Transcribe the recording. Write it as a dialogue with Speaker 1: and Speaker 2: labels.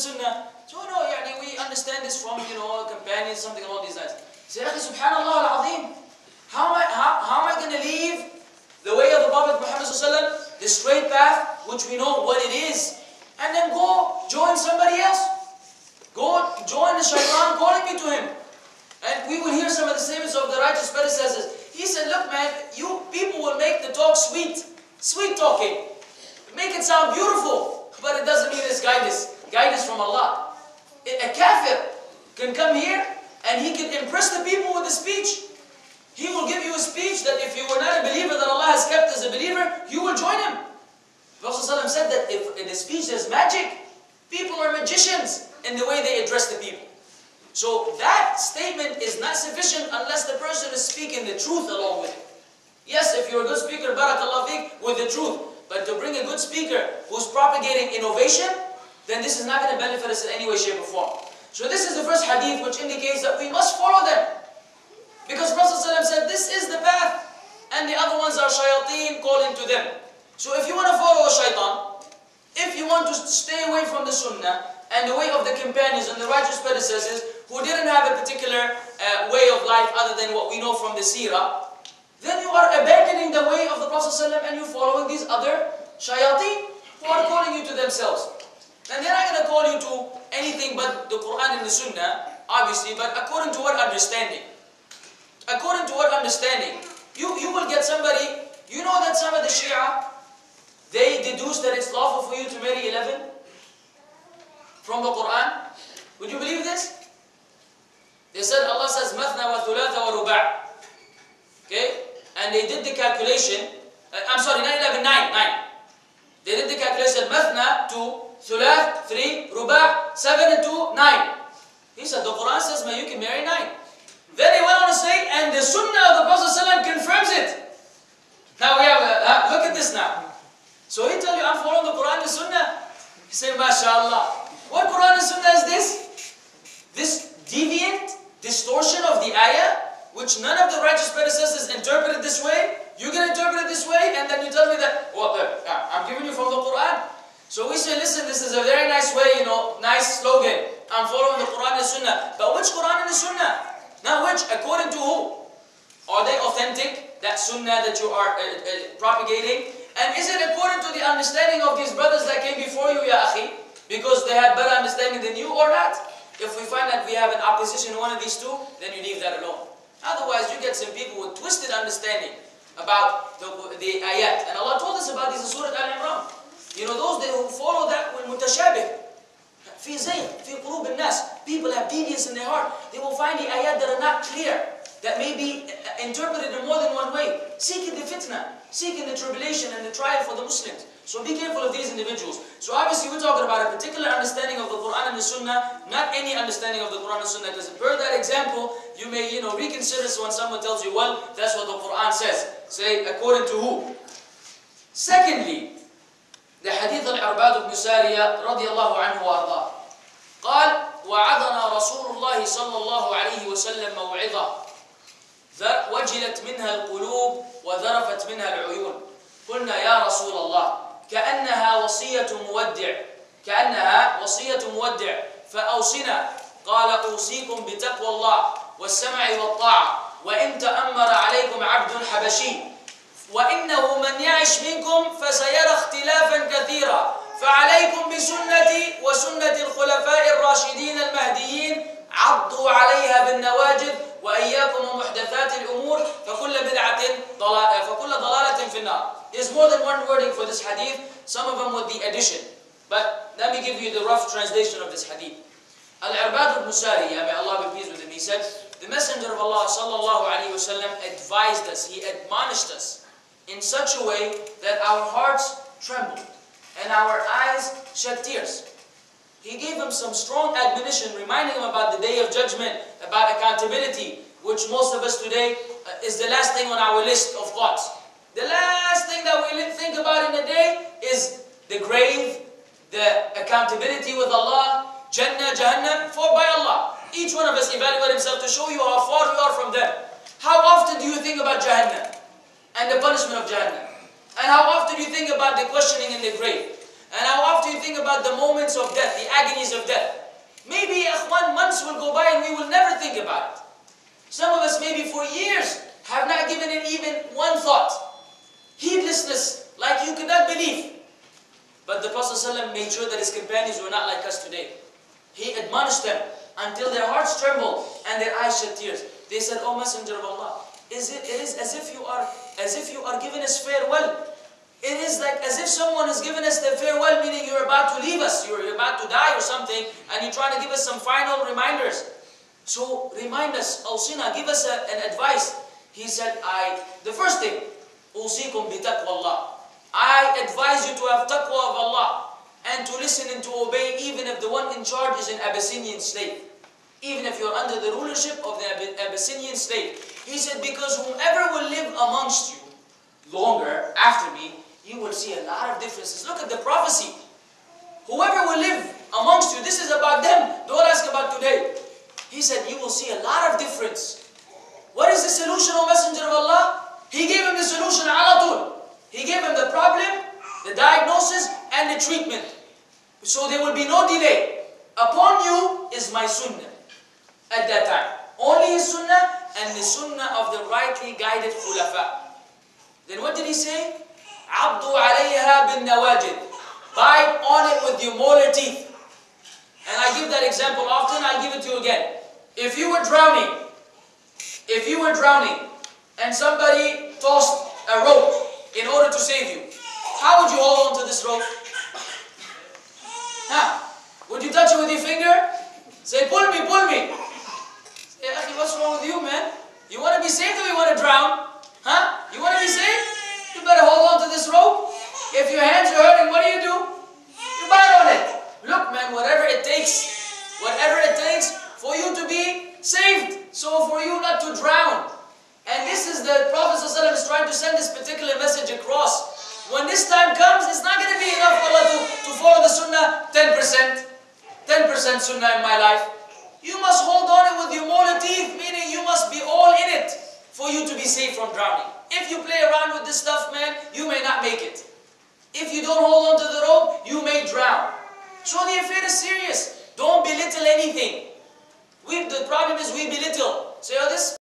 Speaker 1: Sunnah. So no, we understand this from, companions, something along these lines. Say, Subhanallah al-Azim, how am I going to leave the way of the Prophet Muhammad ﷺ, the straight path, which we know what it is, and then go join somebody else? Go join the shaitan calling me to him. And we will hear some of the statements of the righteous predecessors. He said, look man, you people will make the talk sweet. Sweet talking. Make it sound beautiful. But it doesn't mean it's guidance. Guidance from Allah. A kafir can come here and he can impress the people with a speech. He will give you a speech that if you were not a believer that Allah has kept as a believer, you will join him. The Prophet ﷺ said that if in the speech there's magic, people are magicians in the way they address the people. So that statement is not sufficient unless the person is speaking the truth along with it. Yes, if you're a good speaker, barakallah fiqh, with the truth. But to bring a good speaker who's propagating innovation, then this is not going to benefit us in any way, shape or form. So this is the first hadith which indicates that we must follow them. Because Prophet ﷺ said, this is the path, and the other ones are shayateen calling to them. So if you want to follow a shaitan, if you want to stay away from the sunnah, and the way of the companions and the righteous predecessors, who didn't have a particular way of life other than what we know from the seerah, then you are abandoning the way of the Prophet ﷺ and you're following these other shayateen who are calling you to themselves. And they're not going to call you to anything but the Quran and the Sunnah, obviously, but according to what understanding? According to what understanding? You will get somebody, you know that some of the Shia, they deduce that it's lawful for you to marry 11 from the Quran. Would you believe this? They said Allah says, Mathna wa thulatha wa ruba'. Okay? And they did the calculation, I'm sorry, not 11, 9. They did the calculation, Mathna, 2, Thulath, 3, Ruba', 7 and 2, 9. He said, the Quran says, man, you can marry 9. Then he went on to say, and the Sunnah of the Prophet ﷺ confirms it. Now we have, look at this now. So he tell you, I'm following the Quran and the Sunnah. He say, MashaAllah. What Quran and Sunnah is this? This deviant distortion of the ayah, which none of the righteous predecessors interpreted this way. You can interpret it this way, and then you tell me that, well, I'm giving you from the Quran. So we say, listen, this is a very nice way, nice slogan. I'm following the Quran and Sunnah. But which Quran and the Sunnah? Now which? According to who? Are they authentic? That Sunnah that you are propagating? And is it according to the understanding of these brothers that came before you, ya akhi? Because they had better understanding than you or not? If we find that we have an opposition to one of these two, then you leave that alone. Otherwise, you get some people with twisted understanding about the ayat. And Allah told us about this in Surah Al-Imran. Those who follow that will mutashabih. في زين في قلوب الناس. People have deviance in their heart. They will find the ayat that are not clear, that may be interpreted in more than one way, seeking the fitna, seeking the tribulation and the trial for the Muslims. So be careful of these individuals. So obviously we're talking about a particular understanding of the Quran and the Sunnah, not any understanding of the Quran and Sunnah. Because per that example, you may reconsider when someone tells you, well, that's what the Quran says. Say, according to who? Secondly, the hadith al-Irbad ibn Sariyah radiyallahu anhu wa ardah. قال وعظنا رسول الله صلى الله عليه وسلم موعظة وجلت منها القلوب وذرفت منها العيون قلنا يا رسول الله كأنها وصية مودع فأوصنا قال أوصيكم بتقوى الله والسمع والطاعة وإن تأمر عليكم عبد حبشي وإنه من يعش منكم فسيرى اختلافا كثيرا فعليكم بسنتي وسنة الخلفاء الراشدين المهديين عضوا عليها بالنواجذ وإياكم ومحدثات الأمور فكل ضلالة في النار. There's more than one wording for this hadith, some of them with the addition. But let me give you the rough translation of this hadith. Al-Irbad ibn Sariyah, may Allah be pleased with him, he said, the Messenger of Allah sallallahu alayhi wa sallam advised us, he admonished us in such a way that our hearts trembled and our eyes shed tears. He gave him some strong admonition, reminding him about the day of judgment, about accountability, which most of us today is the last thing on our list of thoughts. The last thing that we think about in a day is the grave, the accountability with Allah, Jannah, Jahannam, for by Allah. Each one of us evaluate himself to show you how far we are from them. How often do you think about Jahannam and the punishment of Jahannam? And how often do you think about the questioning in the grave? And how often you think about the moments of death, the agonies of death. Maybe months will go by and we will never think about it. Some of us maybe for years have not given it even one thought. Heedlessness, like you could not believe. But the Prophet ﷺ made sure that his companions were not like us today. He admonished them until their hearts trembled and their eyes shed tears. They said, "O Messenger of Allah, it is as if you are giving us farewell. It is like as if someone has given us the farewell, meaning you're about to leave us, you're about to die or something, and you're trying to give us some final reminders. So remind us, awsina, give us an advice." He said, the first thing, "Usikum bi taqwa Allah." I advise you to have taqwa of Allah and to listen and to obey even if the one in charge is an Abyssinian slave. Even if you're under the rulership of the Abyssinian slave. He said, because whomever will live amongst you longer after me, you will see a lot of differences. Look at the prophecy. Whoever will live amongst you, this is about them. Don't ask about today. He said, you will see a lot of difference. What is the solution, O Messenger of Allah? He gave him the solution, ala tul. He gave him the problem, the diagnosis, and the treatment. So there will be no delay. Upon you is my sunnah at that time. Only his sunnah and the sunnah of the rightly guided khulafa. Then what did he say? عَضُّوا عَلَيْهَا بِالنَّوَاجِدِ. Bite on it with your molar teeth. And I give that example often, I'll give it to you again. If you were drowning, and somebody tossed a rope in order to save you, how would you hold on to this rope? Huh? Would you touch it with your finger? Say, pull me, pull me. Say, what's wrong with you, man? You want to be saved or you want to drown? Huh? You want to be saved? You better hold on to this rope. If your hands are hurting, what do? You bite on it. Look, man, whatever it takes for you to be saved. So for you not to drown. And this is the Prophet ﷺ is trying to send this particular message across. When this time comes, it's not going to be enough for Allah to follow the sunnah 10%. 10% sunnah in my life. You must hold on it with your molar teeth, meaning you must be all in it for you to be safe from drowning. If you play around with this stuff, man, you may not make it. If you don't hold on to the rope, you may drown. So the affair is serious. Don't belittle anything. The problem is we belittle. Say, oh, this